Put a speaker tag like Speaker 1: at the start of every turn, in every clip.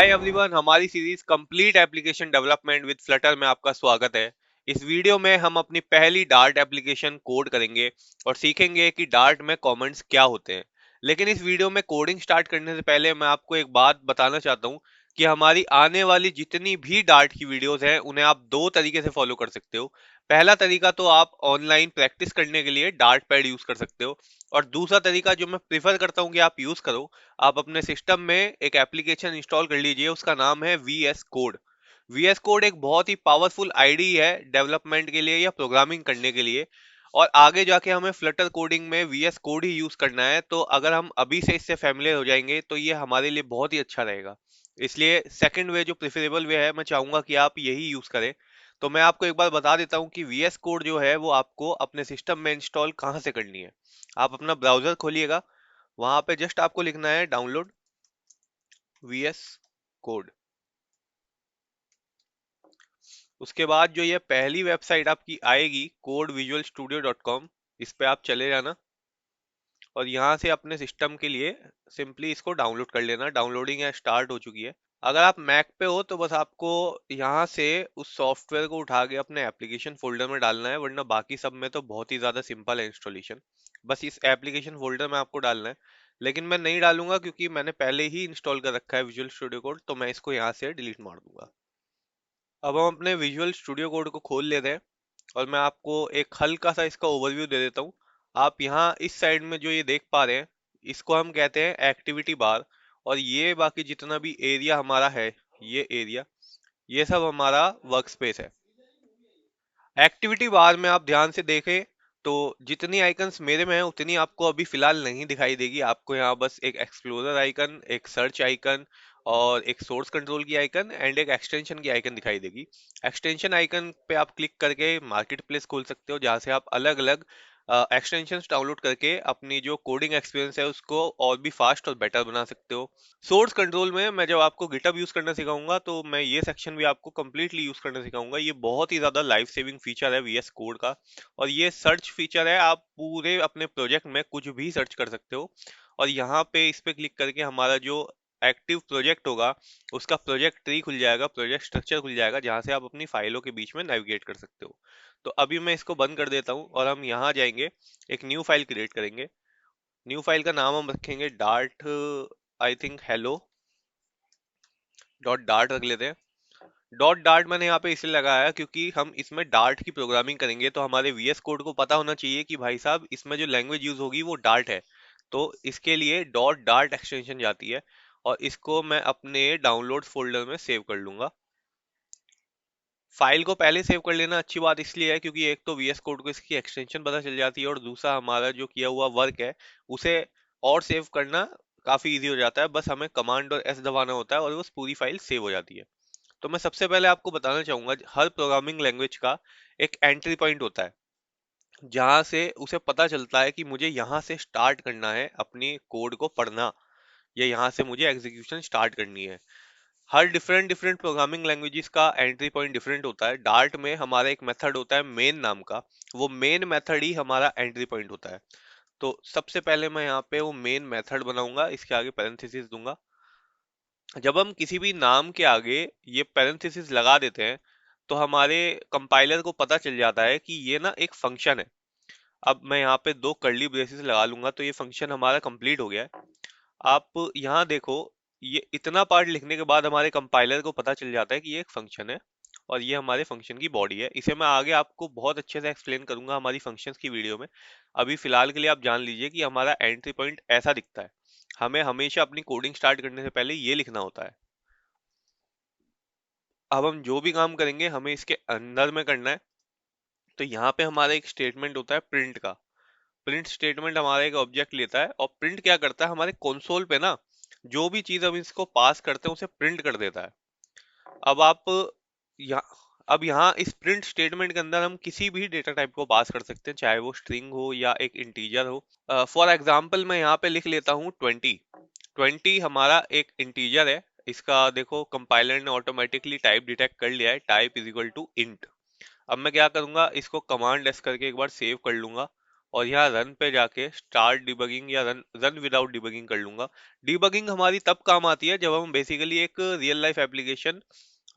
Speaker 1: Hi everyone, हमारी series complete application development with Flutter में आपका स्वागत है। इस वीडियो में हम अपनी पहली डार्ट एप्लीकेशन कोड करेंगे और सीखेंगे कि डार्ट में कमेंट्स क्या होते हैं। लेकिन इस वीडियो में कोडिंग स्टार्ट करने से पहले मैं आपको एक बात बताना चाहता हूँ कि हमारी आने वाली जितनी भी डार्ट की वीडियोस हैं उन्हें आप दो तरीके से फॉलो कर सकते हो। पहला तरीका तो आप ऑनलाइन प्रैक्टिस करने के लिए डार्ट पैड यूज कर सकते हो, और दूसरा तरीका जो मैं प्रिफर करता हूँ कि आप यूज करो, आप अपने सिस्टम में एक एप्लीकेशन इंस्टॉल कर लीजिए। उसका नाम है VS कोड। VS कोड एक बहुत ही पावरफुल आईडी है डेवलपमेंट के लिए या प्रोग्रामिंग करने के लिए, और आगे जाके हमें फ्लटर कोडिंग में VS कोड ही यूज करना है। तो अगर हम अभी से इससे फैमिलियर हो जाएंगे तो ये हमारे लिए बहुत ही अच्छा रहेगा। इसलिए सेकंड वे जो प्रेफरेबल वे है, मैं चाहूंगा कि आप यही यूज करें। तो मैं आपको एक बार बता देता हूँ कि VS कोड जो है वो आपको अपने सिस्टम में इंस्टॉल कहाँ से करनी है। आप अपना ब्राउजर खोलिएगा, वहां पे जस्ट आपको लिखना है डाउनलोड VS कोड। उसके बाद जो ये पहली वेबसाइट आपकी आएगी codevisualstudio.com, इस पे आप चले जाना और यहाँ से अपने सिस्टम के लिए सिंपली इसको डाउनलोड कर लेना। डाउनलोडिंग है स्टार्ट हो चुकी है। अगर आप मैक पे हो तो बस आपको यहाँ से उस सॉफ्टवेयर को उठा के अपने एप्लीकेशन फोल्डर में डालना है, वरना बाकी सब में तो बहुत ही ज्यादा सिंपल है इंस्टॉलेशन। बस इस एप्लीकेशन फोल्डर में आपको डालना है, लेकिन मैं नहीं डालूंगा क्योंकि मैंने पहले ही इंस्टॉल कर रखा है विजुअल स्टूडियो कोड, तो मैं इसको यहाँ से डिलीट मार दूंगा। अब हम अपने विजुअल स्टूडियो कोड को खोल लेते हैं और मैं आपको एक हल्का सा इसका ओवरव्यू दे देता हूँ। आप यहाँ इस साइड में जो ये देख पा रहे हैं, इसको हम कहते हैं एक्टिविटी बार। और ये बाकी जितना भी एरिया हमारा है, ये एरिया, ये सब हमारा वर्क स्पेस है। एक्टिविटी बार में आप ध्यान से देखें तो जितनी आइकन्स मेरे में है उतनी आपको अभी फिलहाल नहीं दिखाई देगी। आपको यहाँ बस एक एक्सप्लोरर आइकन, एक सर्च आइकन और एक सोर्स कंट्रोल की आइकन एंड एक एक्सटेंशन की आइकन दिखाई देगी। एक्सटेंशन आइकन पे आप क्लिक करके मार्केट प्लेस खोल सकते हो, जहाँ से आप अलग अलग एक्सटेंशंस डाउनलोड करके अपनी जो कोडिंग एक्सपीरियंस है उसको और भी फास्ट और बेटर बना सकते हो। सोर्स कंट्रोल में मैं जब आपको गिटहब यूज करना सिखाऊंगा तो मैं ये सेक्शन भी आपको कंप्लीटली यूज करना सिखाऊंगा। ये बहुत ही ज्यादा लाइफ सेविंग फीचर है VS कोड का। और ये सर्च फीचर है, आप पूरे अपने प्रोजेक्ट में कुछ भी सर्च कर सकते हो। और यहाँ पे इस पे क्लिक करके हमारा जो एक्टिव प्रोजेक्ट होगा उसका प्रोजेक्ट ट्री खुल जाएगा, प्रोजेक्ट स्ट्रक्चर खुल जाएगा, जहाँ से आप अपनी फाइलों के बीच में नेविगेट कर सकते हो। तो अभी मैं इसको बंद कर देता हूँ और हम यहाँ जाएंगे, एक न्यू फाइल क्रिएट करेंगे। न्यू फाइल का नाम हम रखेंगे dart, I think hello dot dart रख लेते हैं। डॉट डार्ट मैंने यहाँ पे इसलिए लगाया क्योंकि हम इसमें डार्ट की प्रोग्रामिंग करेंगे, तो हमारे VS कोड को पता होना चाहिए कि भाई साहब इसमें जो लैंग्वेज यूज होगी वो डार्ट है। तो इसके लिए डॉट डार्ट एक्सटेंशन जाती है और इसको मैं अपने डाउनलोड फोल्डर में सेव कर लूंगा। फाइल को पहले सेव कर लेना अच्छी बात इसलिए है क्योंकि एक तो VS कोड को इसकी एक्सटेंशन पता चल जाती है, और दूसरा हमारा जो किया हुआ वर्क है उसे और सेव करना काफी इजी हो जाता है। बस हमें कमांड और S दबाना होता है और वो पूरी फाइल सेव हो जाती है। तो मैं सबसे पहले आपको बताना चाहूंगा, हर प्रोग्रामिंग लैंग्वेज का एक एंट्री पॉइंट होता है जहां से उसे पता चलता है कि मुझे यहाँ से स्टार्ट करना है अपनी कोड को पढ़ना, या यहाँ से मुझे एग्जीक्यूशन स्टार्ट करनी है। हर डिफरेंट डिफरेंट प्रोग्रामिंग लैंग्वेजेस का एंट्री पॉइंट डिफरेंट होता है। डार्ट में हमारा एक मेथड होता है मेन नाम का, वो मेन मेथड ही हमारा एंट्री पॉइंट होता है। तो सबसे पहले मैं यहाँ पे वो मेन मेथड बनाऊंगा, इसके आगे पैरेंथेसिस दूंगा। जब हम किसी भी नाम के आगे ये पैरेंथेसिस लगा देते हैं तो हमारे कंपाइलर को पता चल जाता है कि ये ना एक फंक्शन है। अब मैं यहाँ पे दो कर्ली ब्रेसेस लगा लूंगा तो ये फंक्शन हमारा कंप्लीट हो गया है। आप यहाँ देखो, ये इतना पार्ट लिखने के बाद हमारे कंपाइलर को पता चल जाता है कि ये एक फंक्शन है और ये हमारे फंक्शन की बॉडी है। इसे मैं आगे आपको बहुत अच्छे से एक्सप्लेन करूंगा हमारी फंक्शंस की वीडियो में। अभी फिलहाल के लिए आप जान लीजिए कि हमारा एंट्री पॉइंट ऐसा दिखता है। हमें हमेशा अपनी कोडिंग स्टार्ट करने से पहले ये लिखना होता है। अब हम जो भी काम करेंगे हमें इसके अंदर में करना है। तो यहाँ पे हमारा एक स्टेटमेंट होता है प्रिंट का। प्रिंट स्टेटमेंट हमारा एक ऑब्जेक्ट लेता है और प्रिंट क्या करता है, हमारे कंसोल पे ना जो भी चीज हम इसको पास करते हैं उसे प्रिंट कर देता है। अब आप यहाँ अब यहाँ इस प्रिंट स्टेटमेंट के अंदर हम किसी भी डेटा टाइप को पास कर सकते हैं, चाहे वो स्ट्रिंग हो या एक इंटीजर हो। फॉर एग्जाम्पल मैं यहाँ पे लिख लेता हूँ 20। 20 हमारा एक इंटीजर है। इसका देखो कंपाइलर ने ऑटोमेटिकली टाइप डिटेक्ट कर लिया है, type is equal to int. अब मैं क्या करूंगा, इसको कमांड एस करके एक बार सेव कर लूंगा और यहाँ रन पे जाके स्टार्ट डिबगिंग या रन रन विदाउट डिबगिंग कर लूंगा। डिबगिंग हमारी तब काम आती है जब हम बेसिकली एक रियल लाइफ एप्लीकेशन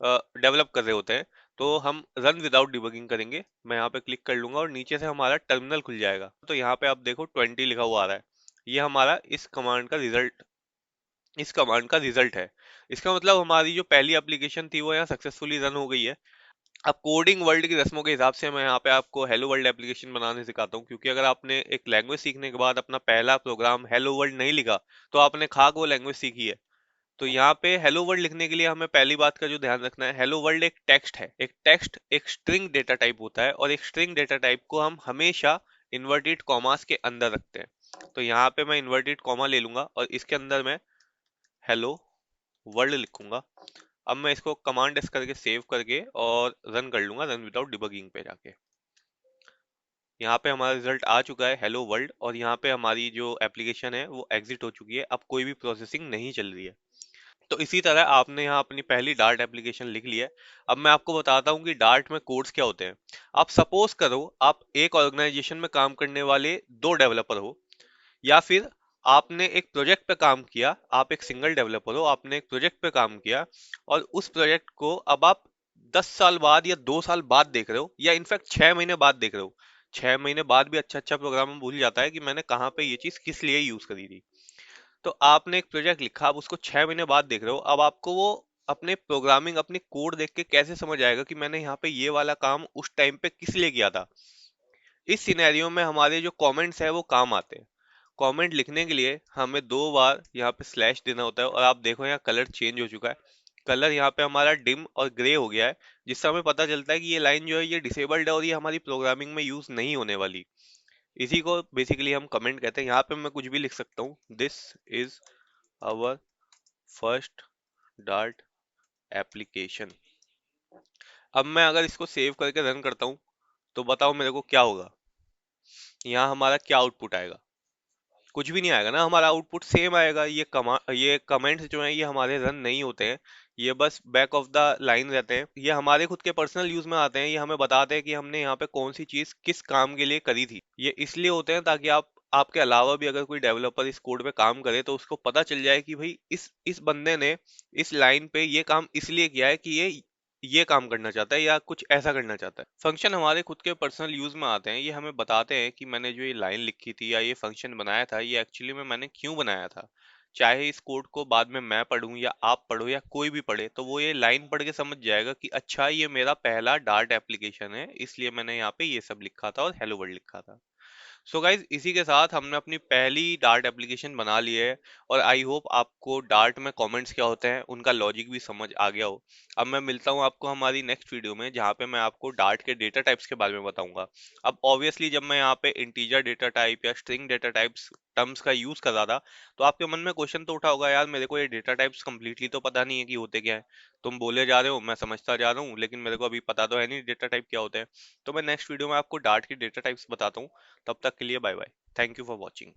Speaker 1: डेवलप कर रहे होते हैं, तो हम रन विदाउट डिबगिंग करेंगे। मैं यहाँ पे क्लिक कर लूंगा और नीचे से हमारा टर्मिनल खुल जाएगा। तो यहाँ पे आप देखो 20 लिखा हुआ आ रहा है, ये हमारा इस कमांड का रिजल्ट है। इसका मतलब हमारी जो पहली एप्लीकेशन थी वो यहाँ सक्सेसफुली रन हो गई है। अब कोडिंग वर्ल्ड की रस्मों के हिसाब से मैं यहाँ पे आपको हेलो वर्ल्ड एप्लीकेशन बनाने सिखाता हूँ, क्योंकि अगर आपने एक लैंग्वेज सीखने के बाद अपना पहला प्रोग्राम हेलो वर्ल्ड नहीं लिखा तो आपने खाक वो लैंग्वेज सीखी है। तो यहाँ पे हेलो वर्ल्ड लिखने के लिए हमें पहली बात का जो ध्यान रखना है, हेलो वर्ल्ड एक टेक्स्ट है। एक टेक्स्ट एक स्ट्रिंग डेटा टाइप होता है, और एक स्ट्रिंग डेटा टाइप को हम हमेशा इन्वर्टेड कॉमास के अंदर रखते हैं। तो यहाँ पे मैं इन्वर्टेड कॉमा ले लूंगा और इसके अंदर मैं हेलो वर्ल्ड लिखूंगा। अब मैं इसको कमांड एस करके सेव करके और रन कर लूंगा, रन विदाउट डिबगिंग पे जाके। यहाँ पे हमारा रिजल्ट आ चुका है हेलो वर्ल्ड, और यहाँ पे हमारी जो एप्लीकेशन है वो एग्जिट हो चुकी है, अब कोई भी प्रोसेसिंग नहीं चल रही है। तो इसी तरह आपने यहाँ अपनी पहली डार्ट एप्लीकेशन लिख ली है। अब मैं आपको बताता हूँ कि डार्ट में कोड्स क्या होते हैं। आप सपोज करो आप एक ऑर्गेनाइजेशन में काम करने वाले दो डेवलपर हो, या फिर आपने एक प्रोजेक्ट पे काम किया, आप एक सिंगल डेवलपर हो, आपने एक प्रोजेक्ट पे काम किया, और उस प्रोजेक्ट को अब आप 10 साल बाद या 2 साल बाद देख रहे हो, या इनफैक्ट 6 महीने बाद देख रहे हो। 6 महीने बाद भी अच्छा अच्छा प्रोग्राम भूल जाता है कि मैंने कहाँ पे ये चीज किस लिए यूज करी थी। तो आपने एक प्रोजेक्ट लिखा, आप उसको 6 महीने बाद देख रहे हो, अब आपको वो अपने प्रोग्रामिंग अपनी कोड देख के कैसे समझ आएगा कि मैंने यहाँ पे ये वाला काम उस टाइम पे किस लिए किया था। इस सिनेरियो में हमारे जो कमेंट्स है वो काम आते हैं। कमेंट लिखने के लिए हमें 2 बार यहाँ पे स्लैश देना होता है, और आप देखो यहाँ कलर चेंज हो चुका है। कलर यहाँ पे हमारा डिम और ग्रे हो गया है, जिससे हमें पता चलता है कि ये लाइन जो है ये डिसेबल्ड है और ये हमारी प्रोग्रामिंग में यूज नहीं होने वाली। इसी को बेसिकली हम कमेंट कहते हैं। यहाँ पे मैं कुछ भी लिख सकता हूँ, this is our first Dart application. अब मैं अगर इसको सेव करके रन करता हूँ तो बताओ मेरे को क्या होगा, यहाँ हमारा क्या आउटपुट आएगा? कुछ भी नहीं आएगा ना, हमारा आउटपुट सेम आएगा। ये कमेंट्स जो हैं ये हमारे रन नहीं होते हैं, ये बस बैक ऑफ द लाइन रहते हैं। ये हमारे खुद के पर्सनल यूज में आते हैं, ये हमें बताते हैं कि हमने यहाँ पे कौन सी चीज किस काम के लिए करी थी। ये इसलिए होते हैं ताकि आप आपके अलावा भी अगर कोई डेवलपर इस कोड पे काम करे तो उसको पता चल जाए कि भाई इस बंदे ने इस लाइन पे ये काम इसलिए किया है कि ये काम करना चाहता है या कुछ ऐसा करना चाहता है। फंक्शन हमारे खुद के पर्सनल यूज में आते हैं, ये हमें बताते हैं कि मैंने जो ये लाइन लिखी थी या ये फंक्शन बनाया था ये एक्चुअली में मैंने क्यों बनाया था। चाहे इस कोड को बाद में मैं पढूं या आप पढ़ो या कोई भी पढ़े, तो वो ये लाइन पढ़ के समझ जाएगा कि अच्छा ये मेरा पहला डार्ट एप्लीकेशन है, इसलिए मैंने यहाँ पे ये सब लिखा था और हेलो वर्ल्ड लिखा था। सो गाइज इसी के साथ हमने अपनी पहली डार्ट एप्लीकेशन बना ली है, और आई होप आपको डार्ट में कमेंट्स क्या होते हैं उनका लॉजिक भी समझ आ गया हो। अब मैं मिलता हूँ आपको हमारी नेक्स्ट वीडियो में, जहाँ पे मैं आपको डार्ट के डेटा टाइप्स के बारे में बताऊंगा। अब ऑब्वियसली जब मैं यहाँ पे इंटीजर डेटा टाइप या स्ट्रिंग डेटा टाइप्स टर्म्स का यूज कर रहा था, तो आपके मन में क्वेश्चन तो उठा होगा, यार मेरे को ये डेटा टाइप्स कंप्लीटली तो पता नहीं है कि होते क्या है। तुम बोले जा रहे हो, मैं समझता जा रहा हूँ, लेकिन मेरे को अभी पता तो है नहीं डेटा टाइप क्या होते हैं। तो मैं नेक्स्ट वीडियो में आपको डार्ट के डेटा टाइप्स बताता हूँ। तब तक के लिए bye bye. Thank you for watching.